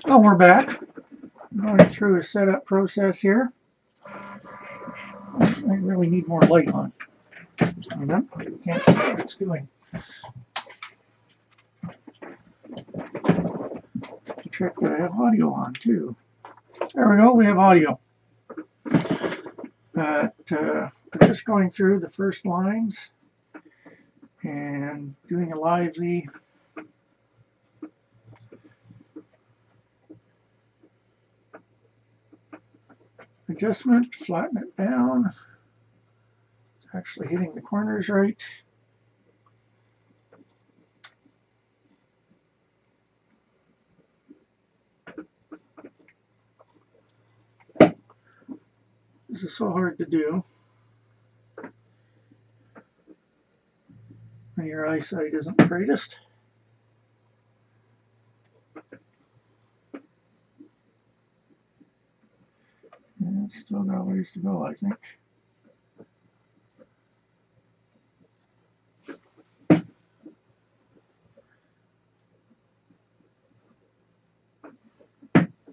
Oh, we're back. Going through a setup process here. I really need more light on. Can't see what it's doing. The trick that I have audio on too. There we go. We have audio. But we're just going through the first lines and doing a live Z. Adjustment, flatten it down. It's actually hitting the corners right. This is so hard to do when your eyesight isn't the greatest. And it's still got ways to go, I think.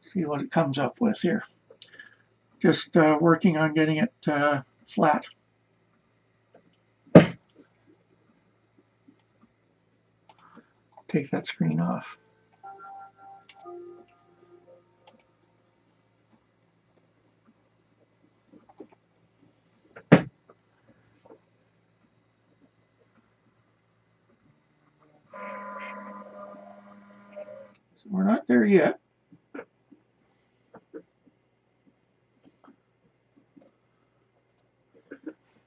See what it comes up with here. Just working on getting it flat. Take that screen off. So we're not there yet.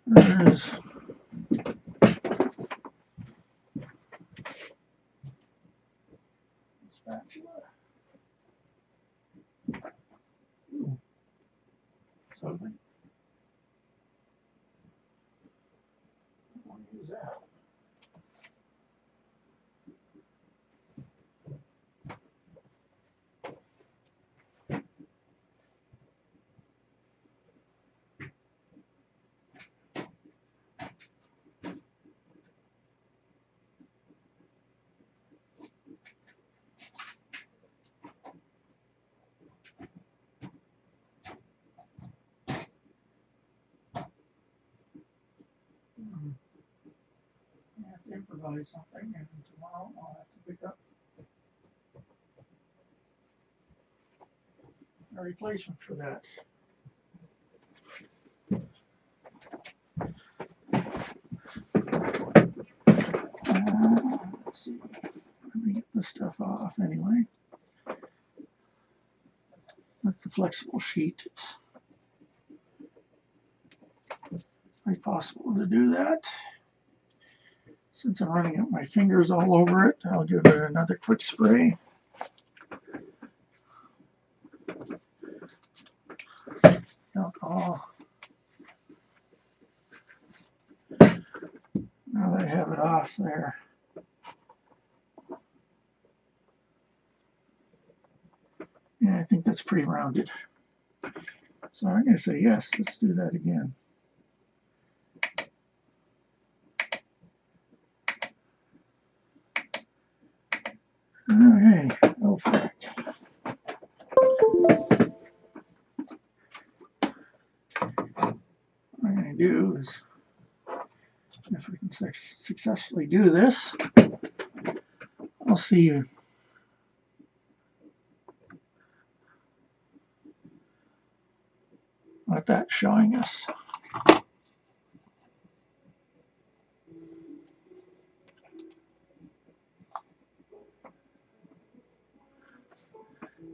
There's spatula. Ooh, it's ugly. I want to use that. I have to improvise something, and tomorrow I'll have to pick up a replacement for that. Let's see. Let me get this stuff off anyway. With the flexible sheet, it's quite possible to do that. Since I'm running up my fingers all over it, I'll give it another quick spray. Alcohol. Now that I have it off there. Yeah, I think that's pretty rounded. So I'm going to say yes, let's do that again. Okay, go for it. What I'm going to do is, if we can successfully do this, I'll see what that's showing us.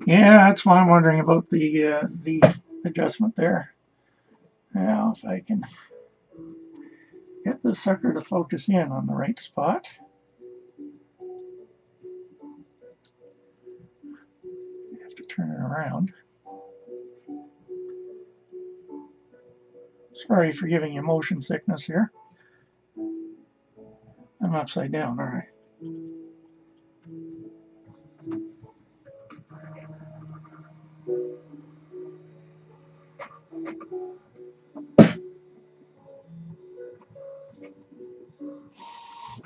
Yeah, that's why I'm wondering about the adjustment there. Now, if I can get this sucker to focus in on the right spot. I have to turn it around. Sorry for giving you motion sickness here. I'm upside down, all right.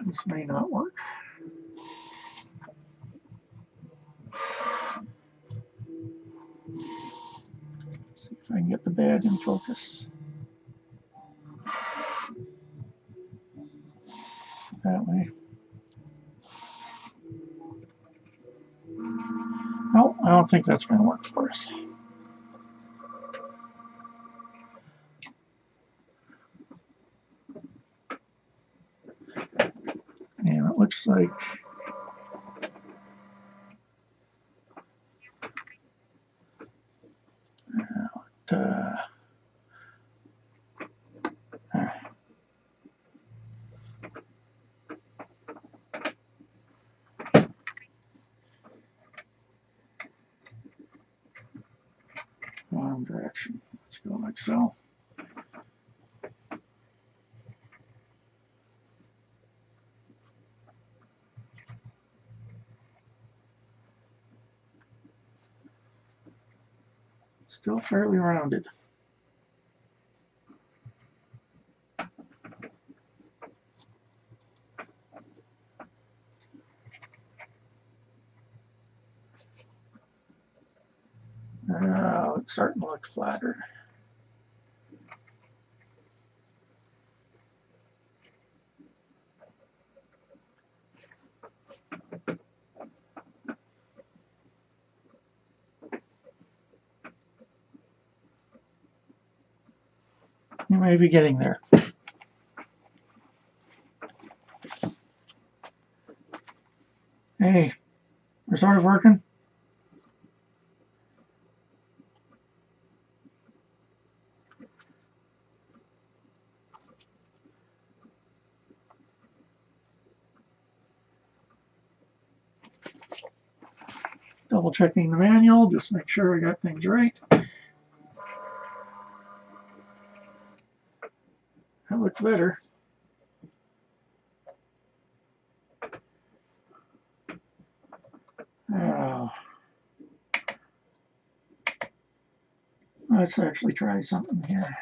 This may not work. if I can get the bed in focus. That way. No, I don't think that's going to work for us. And it looks like wrong direction. Let's go like so. Still fairly rounded. Now it's starting to look flatter. You may be getting there. Hey, we're sort of working. Double checking the manual, just make sure I got things right. That looks better. Oh. Let's actually try something here.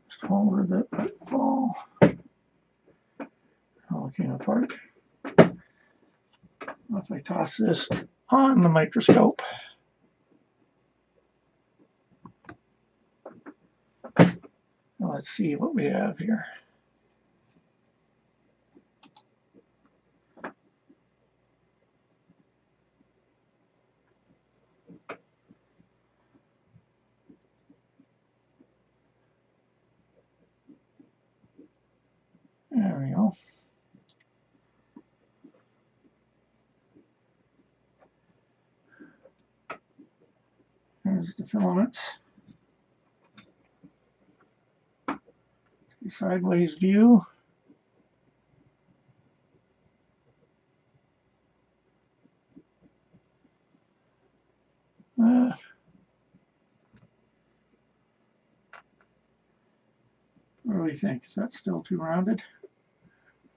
Just hold the ball. All came apart. If I toss this on the microscope, let's see what we have here. There we go. There's the filaments. Sideways view. What do we think? Is that still too rounded?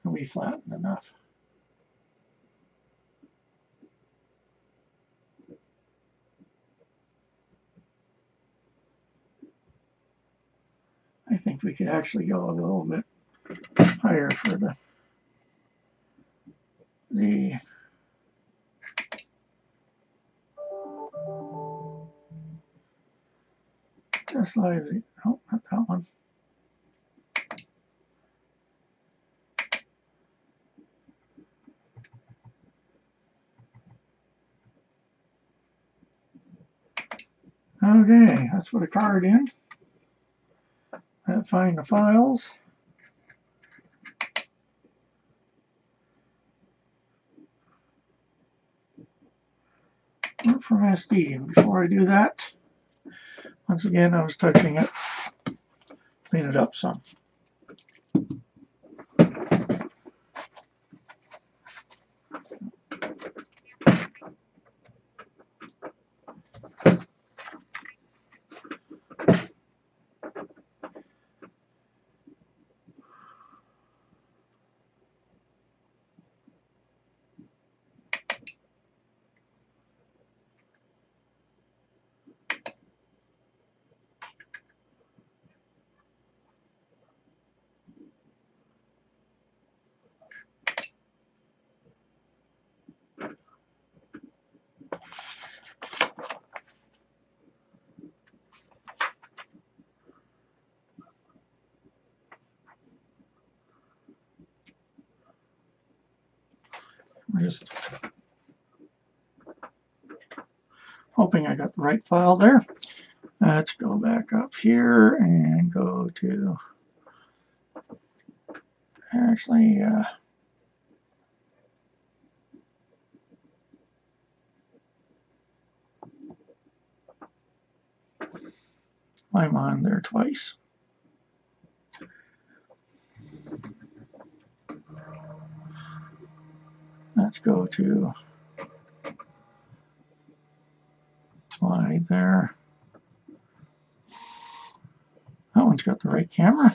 Are we flattened enough? I think we could actually go a little bit higher for the just like the, oh, not that one. Okay, let's put a card in. Find the files. From SD. And before I do that, once again, I was touching it. Clean it up some. I'm just hoping I got the right file there. Let's go back up here and go to, actually, I'm on there twice. Let's go to slide there. That one's got the right camera.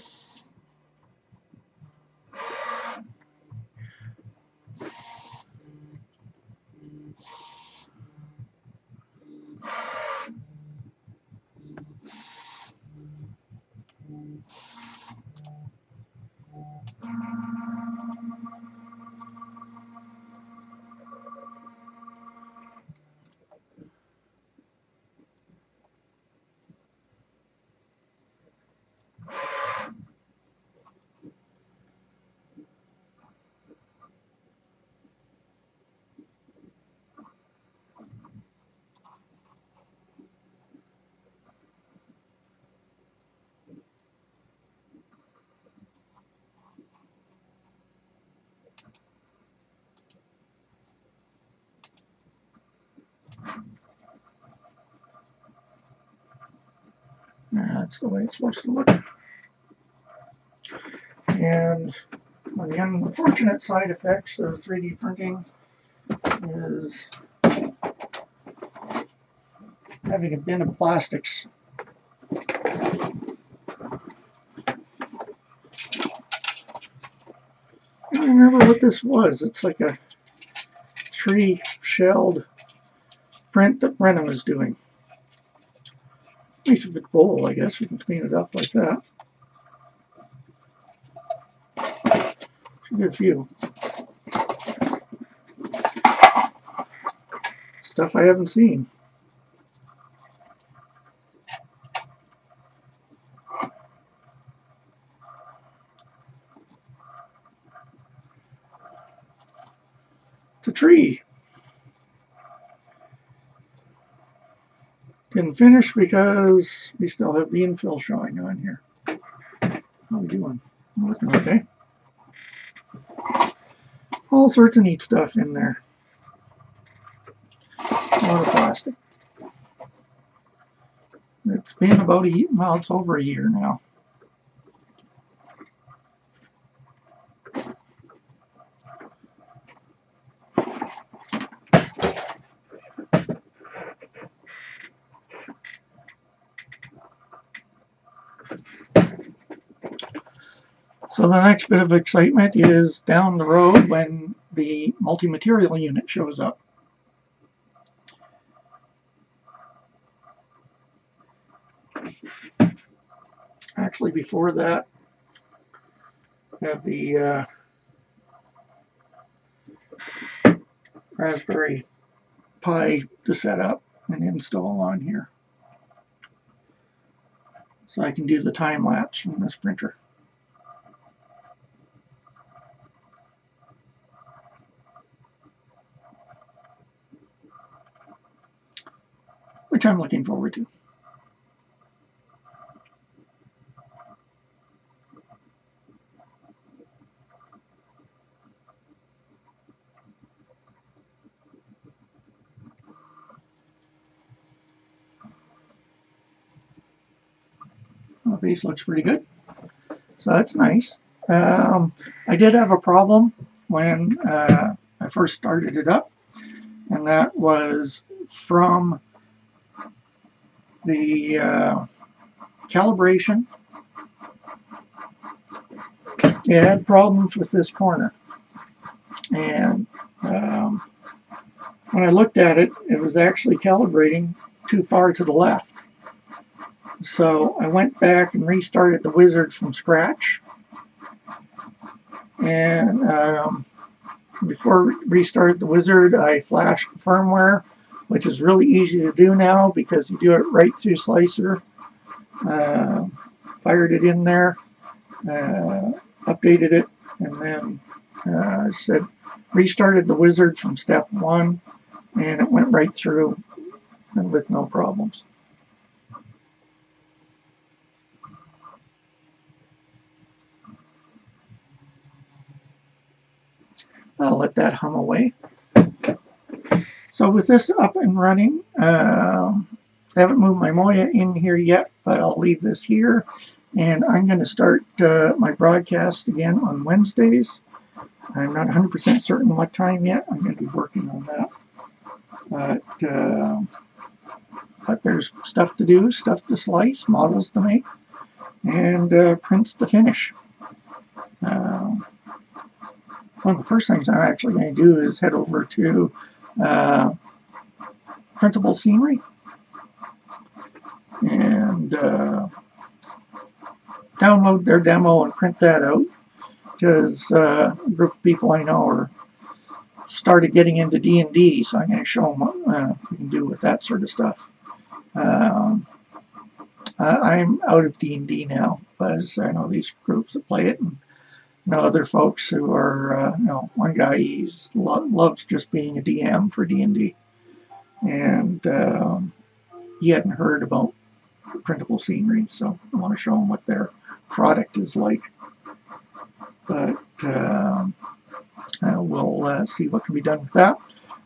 That's the way it's supposed to look. And the unfortunate side effects of 3D printing is having a bin of plastics. I don't remember what this was. It's like a 3-shelled print that Brennan was doing. Nice big bowl, I guess. We can clean it up like that. Should be a few. Stuff I haven't seen. It's a tree. Didn't finish because we still have the infill showing on here. How are we doing? Looking okay. All sorts of neat stuff in there. A lot of plastic. It's been about well, it's over a year now. So the next bit of excitement is down the road when the multi-material unit shows up. Actually, before that, I have the Raspberry Pi to set up and install on here. So I can do the time lapse from this printer. Which I'm looking forward to. The base looks pretty good. So that's nice. I did have a problem when I first started it up, and that was from the calibration. It had problems with this corner, and when I looked at it, it was actually calibrating too far to the left. So I went back and restarted the wizard from scratch. And before I restarted the wizard, I flashed the firmware, which is really easy to do now because you do it right through Slicer. Fired it in there, updated it, and then said restarted the wizard from step 1, and it went right through and with no problems. I'll let that hum away. So with this up and running, I haven't moved my Moya in here yet, but I'll leave this here. And I'm going to start my broadcast again on Wednesdays. I'm not 100% certain what time yet. I'm going to be working on that. But there's stuff to do, stuff to slice, models to make, and prints to finish. One of the first things I'm actually going to do is head over to Printable Scenery and download their demo and print that out, because a group of people I know are started getting into D&D, so I'm going to show them what we can do with that sort of stuff. I'm out of D&D now, but I know these groups that play it, and know other folks who are, one guy loves just being a DM for D&D, and he hadn't heard about Printable Scenery, so I want to show him what their product is like. But we'll see what can be done with that.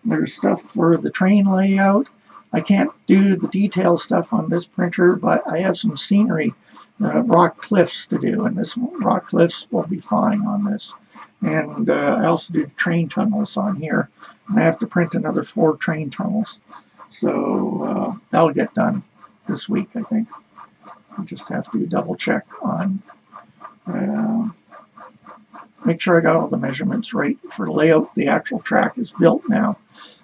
There's stuff for the train layout. I can't do the detail stuff on this printer, but I have some scenery, rock cliffs to do, and this rock cliffs will be fine on this. And I also do the train tunnels on here, and I have to print another 4 train tunnels. So that'll get done this week, I think. I just have to double check on, make sure I got all the measurements right for layout. The actual track is built now,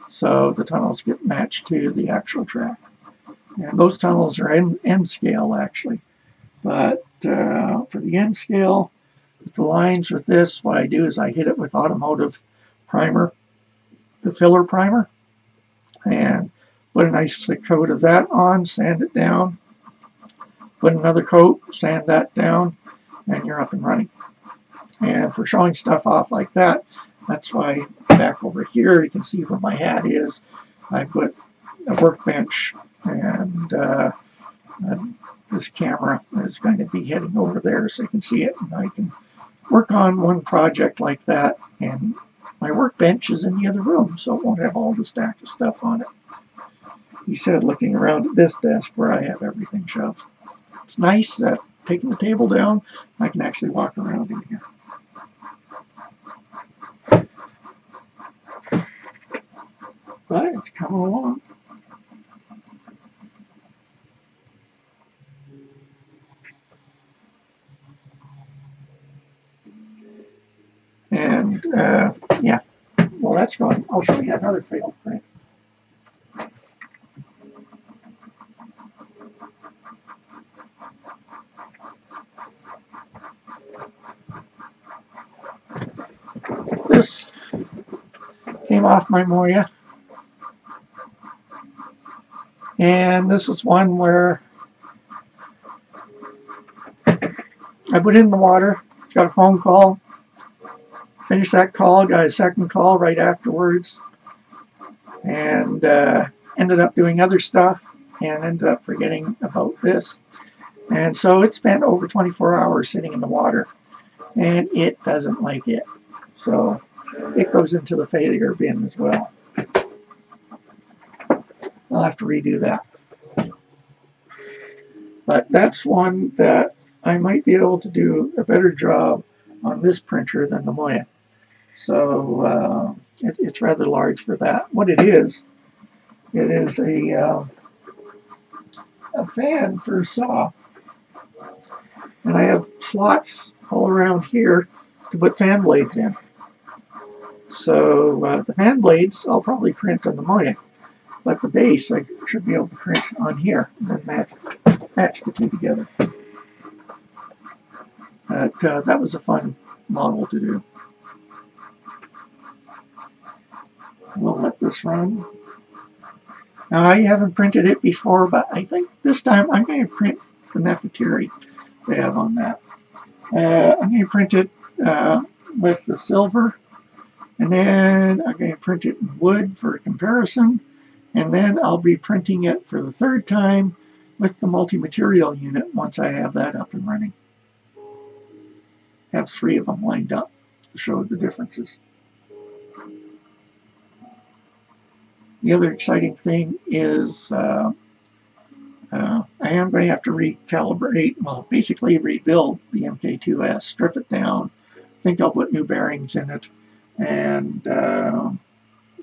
so the tunnels get matched to the actual track. And those tunnels are end scale, actually. But for the end scale, with the lines with this, what I do is I hit it with automotive primer, the filler primer, and put a nice thick coat of that on, sand it down, put another coat, sand that down, and you're up and running. And for showing stuff off like that, that's why back over here, you can see where my hat is. I put a workbench, and this camera is going to be heading over there so you can see it, and I can work on one project like that, and my workbench is in the other room, so it won't have all the stack of stuff on it. He said, looking around at this desk where I have everything shoved. It's nice that taking the table down, I can actually walk around in here. But it's coming along. And yeah, well, that's going. I'll show you another failed print. This came off my Moya, and this is one where I put it in the water, got a phone call, finished that call, got a second call right afterwards, and ended up doing other stuff, and ended up forgetting about this. And so it spent over 24 hours sitting in the water, and it doesn't like it. So it goes into the failure bin as well. I'll have to redo that. But that's one that I might be able to do a better job on this printer than the Moya. So it's rather large for that. What it is a fan for a saw. And I have slots all around here to put fan blades in. So the fan blades I'll probably print on the Moya, but the base I should be able to print on here and then match the two together. That was a fun model to do. We'll let this run. Now, I haven't printed it before, but I think this time I'm going to print the Nefertiti they have on that. I'm going to print it with the silver And then I'm going to print it in wood for comparison. And then I'll be printing it for the third time with the multi-material unit once I have that up and running. Have 3 of them lined up to show the differences. The other exciting thing is I am going to have to recalibrate, well, basically rebuild the MK2S, strip it down. I think I'll put new bearings in it. And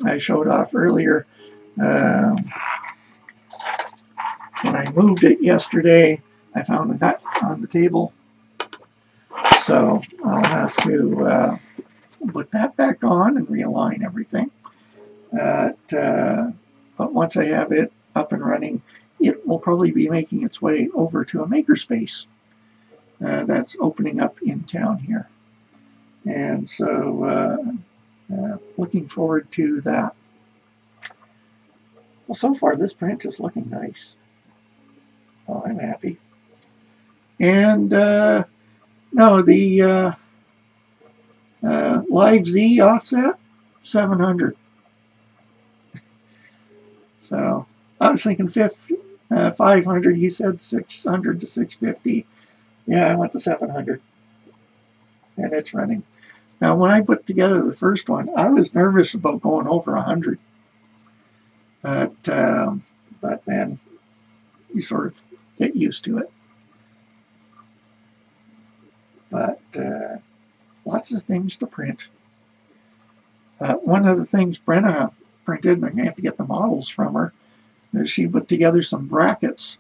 I showed off earlier when I moved it yesterday, I found a nut on the table. So I'll have to put that back on and realign everything. But once I have it up and running, it will probably be making its way over to a makerspace that's opening up in town here. And so looking forward to that. Well, so far this print is looking nice. Oh, I'm happy. And no, the Live Z offset, 700. So I was thinking 500. You said 600 to 650. Yeah, I went to 700. And it's running. Now, when I put together the first one, I was nervous about going over 100. But then you sort of get used to it. But lots of things to print. One of the things Brenna printed, and I'm going to have to get the models from her, is she put together some brackets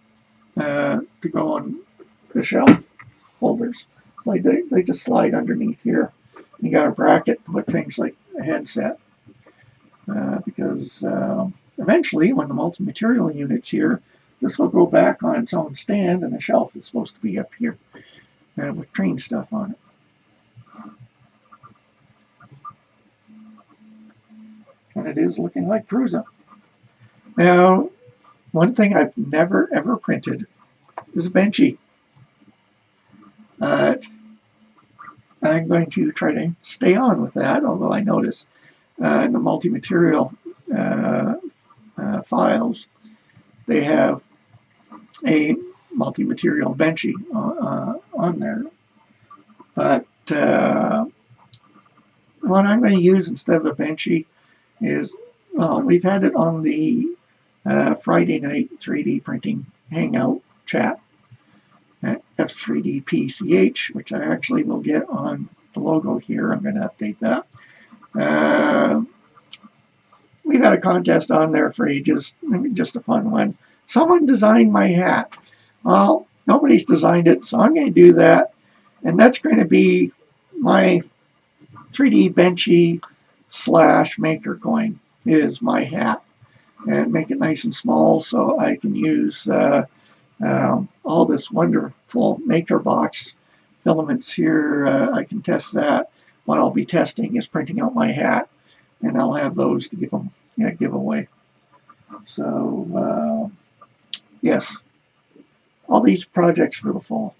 to go on the shelf holders. Like they just slide underneath here. You got a bracket to put things like a headset. Because eventually, when the multi-material unit's here, this will go back on its own stand, and the shelf is supposed to be up here with train stuff on it. And it is looking like Prusa. Now, one thing I've never ever printed is a Benchy. I'm going to try to stay on with that, although I notice in the multi-material files, they have a multi-material Benchy on there. But what I'm going to use instead of a Benchy is, well, we've had it on the Friday night 3D printing hangout chat at F3D-PCH, which I actually will get on the logo here. I'm going to update that. We've had a contest on there for ages, just a fun one. Someone designed my hat. Well, nobody's designed it, so I'm going to do that. And that's going to be my 3D Benchy / maker coin is my hat. And make it nice and small so I can use all this wonderful maker box filaments here. I can test that. What I'll be testing is printing out my hat, and I'll have those to give away. So yes, all these projects for the fall.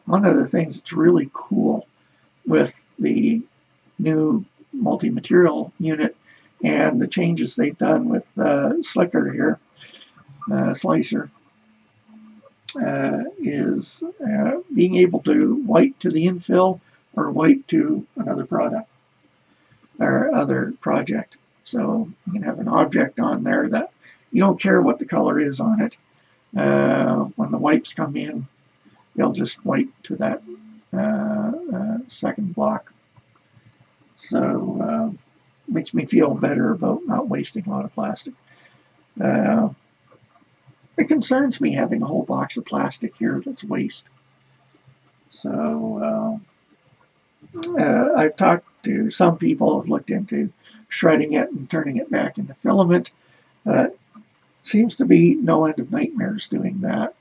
One of the things that's really cool with the new multi-material unit and the changes they've done with Slicker here, Slicer, is being able to wipe to the infill or wipe to another product or other project. So you can have an object on there that you don't care what the color is on it. When the wipes come in, they'll just wipe to that second block. So makes me feel better about not wasting a lot of plastic. It concerns me having a whole box of plastic here that's waste. So I've talked to some people who've looked into shredding it and turning it back into filament. Seems to be no end of nightmares doing that.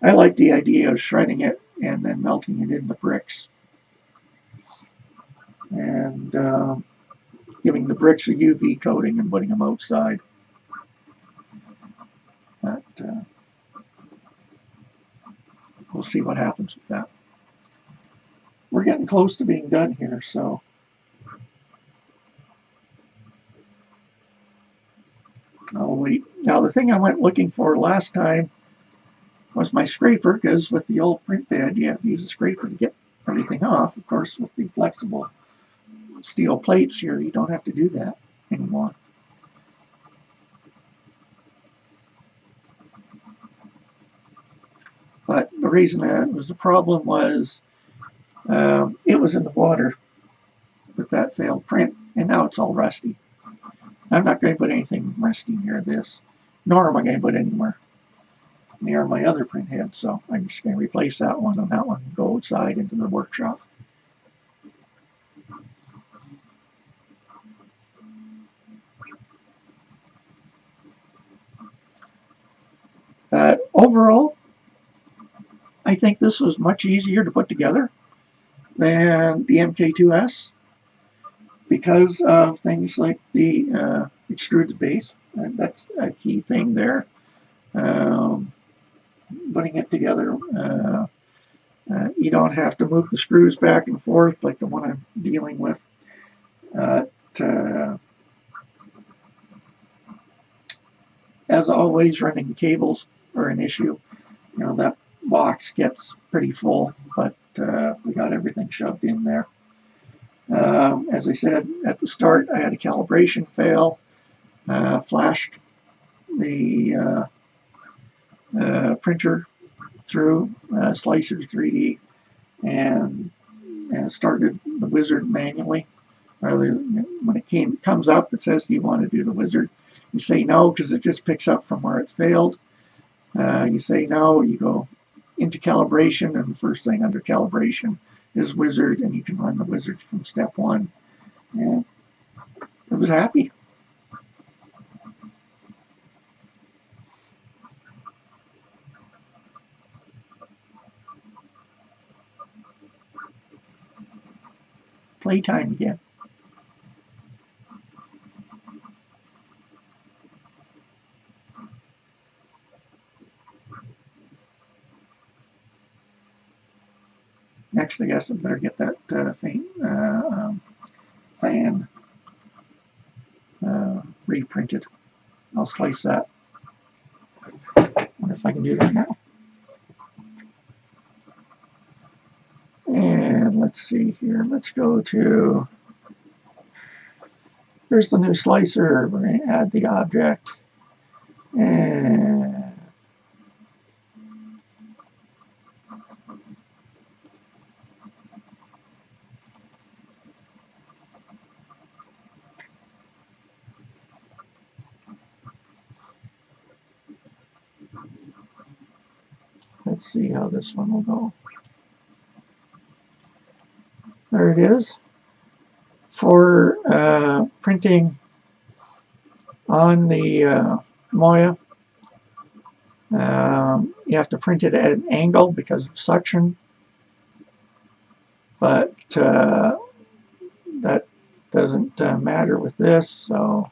I like the idea of shredding it and then melting it into bricks. And giving the bricks a UV coating and putting them outside. But we'll see what happens with that. getting close to being done here, so I'll wait. Now the thing I went looking for last time was my scraper, because with the old print bed you have to use a scraper to get everything off. Of course, with the flexible steel plates here, you don't have to do that anymore. But the reason that was a problem was it was in the water with that failed print, and now it's all rusty. I'm not going to put anything rusty near this, nor am I going to put anywhere near my other print head, so I'm just going to replace that one, and that one can go outside into the workshop. Overall, I think this was much easier to put together than the MK2S because of things like the extruded base. That's a key thing there. Putting it together, you don't have to move the screws back and forth like the one I'm dealing with. As always, running cables are an issue. You know, that box gets pretty full, but we got everything shoved in there. As I said at the start, I had a calibration fail, flashed the printer through Slicer 3D and started the wizard manually. When it comes up, it says, do you want to do the wizard? You say no, because it just picks up from where it failed. You say no, you go into calibration, and the first thing under calibration is wizard, and you can run the wizard from step one. And it was happy. Playtime again. Next, I guess I better get that fan reprinted. I'll slice that. I wonder if I can do that now. And let's see here. Let's go to, here's the new slicer. We're going to add the object. And let's see how this one will go. There it is. For printing on the Moya, you have to print it at an angle because of suction, but that doesn't matter with this, so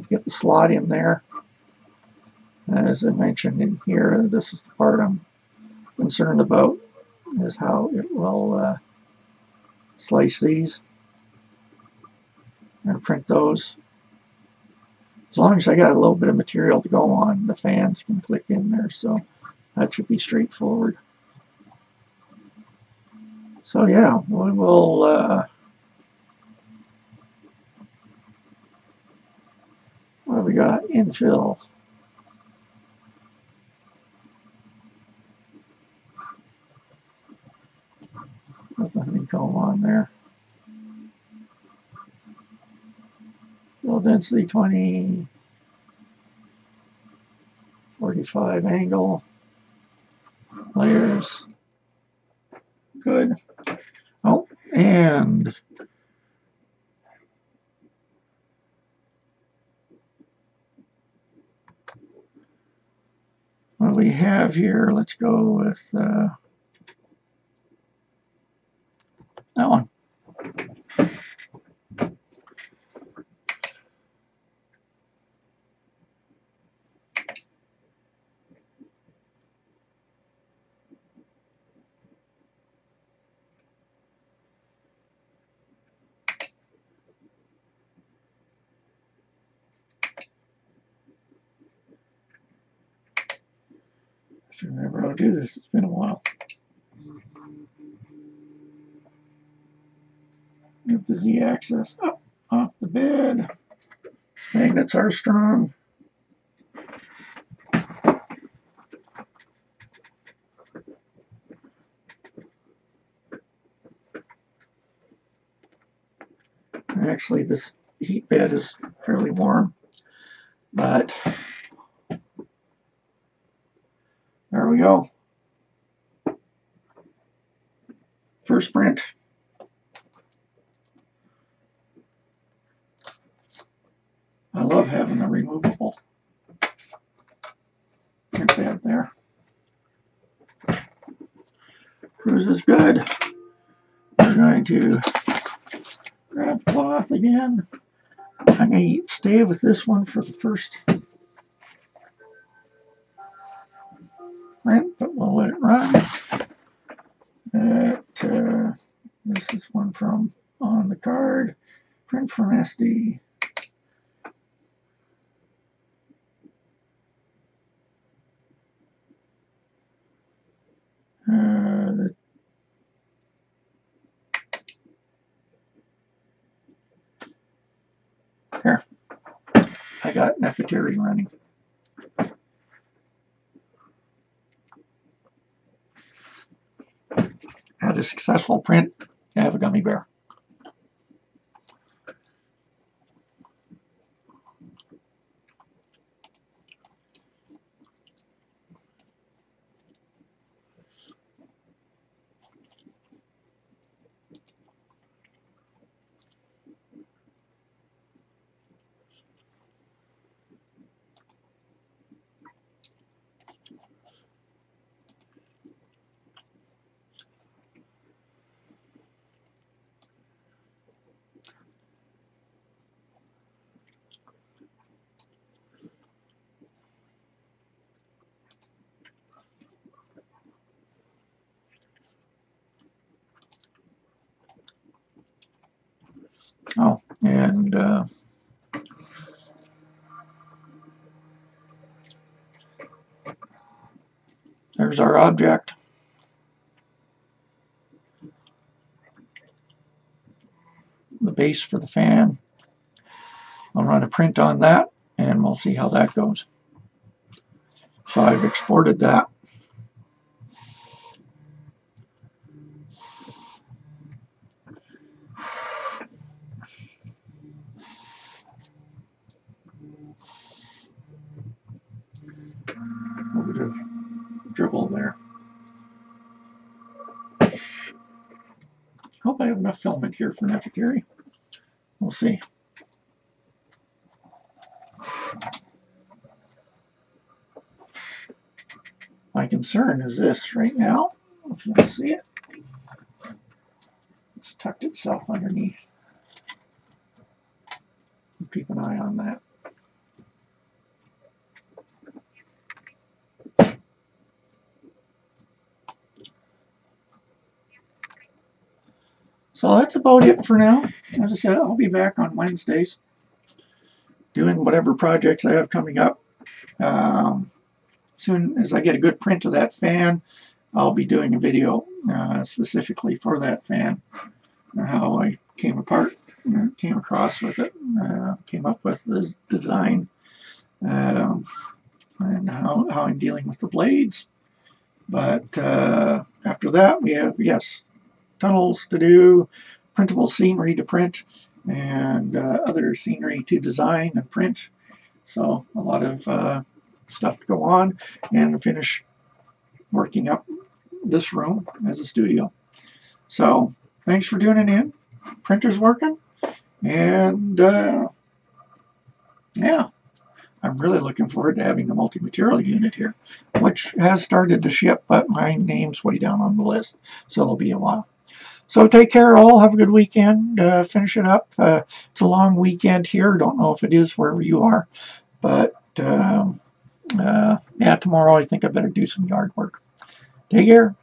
get the slot in there. As I mentioned in here, this is the part I'm concerned about, is how it will slice these and print those. As long as I got a little bit of material to go on, the fans can click in there, so that should be straightforward. So yeah, we will what have we got? Infill. There's a honeycomb on there. Fill density 20, 45 angle, layers. Good. Oh, and what do we have here? Let's go with that one. Just remember how to do this. It's been a while. Move the Z-axis up off the bed. Magnets are strong. Actually, this heat bed is fairly warm, but there we go. First print. I love having a removable print bed there. Prusa's good. We're going to grab cloth again. I'm going to stay with this one for the first print, but we'll let it run. This is one from on the card. Print from SD. Here, I got MK3 running. Had a successful print. I have a gummy bear. Oh, and there's our object. The base for the fan. I'll run a print on that and we'll see how that goes. So I've exported that. A bit of dribble there. Hope I have enough filament here for MK3. We'll see. My concern is this right now, if you can see it. It's tucked itself underneath. Keep an eye on that. So that's about it for now. As I said, I'll be back on Wednesdays doing whatever projects I have coming up. Soon as I get a good print of that fan, I'll be doing a video specifically for that fan, how I came across with it, came up with the design, and how I'm dealing with the blades. But after that, we have, yes, tunnels to do, printable scenery to print, and other scenery to design and print. So a lot of stuff to go on and finish working up this room as a studio. So thanks for tuning in. Printer's working, and yeah, I'm really looking forward to having the multi-material unit here, which has started to ship, but my name's way down on the list, so it'll be a while. So take care all. Have a good weekend. Finish it up. It's a long weekend here. Don't know if it is wherever you are, but yeah, tomorrow I think I better do some yard work. Take care.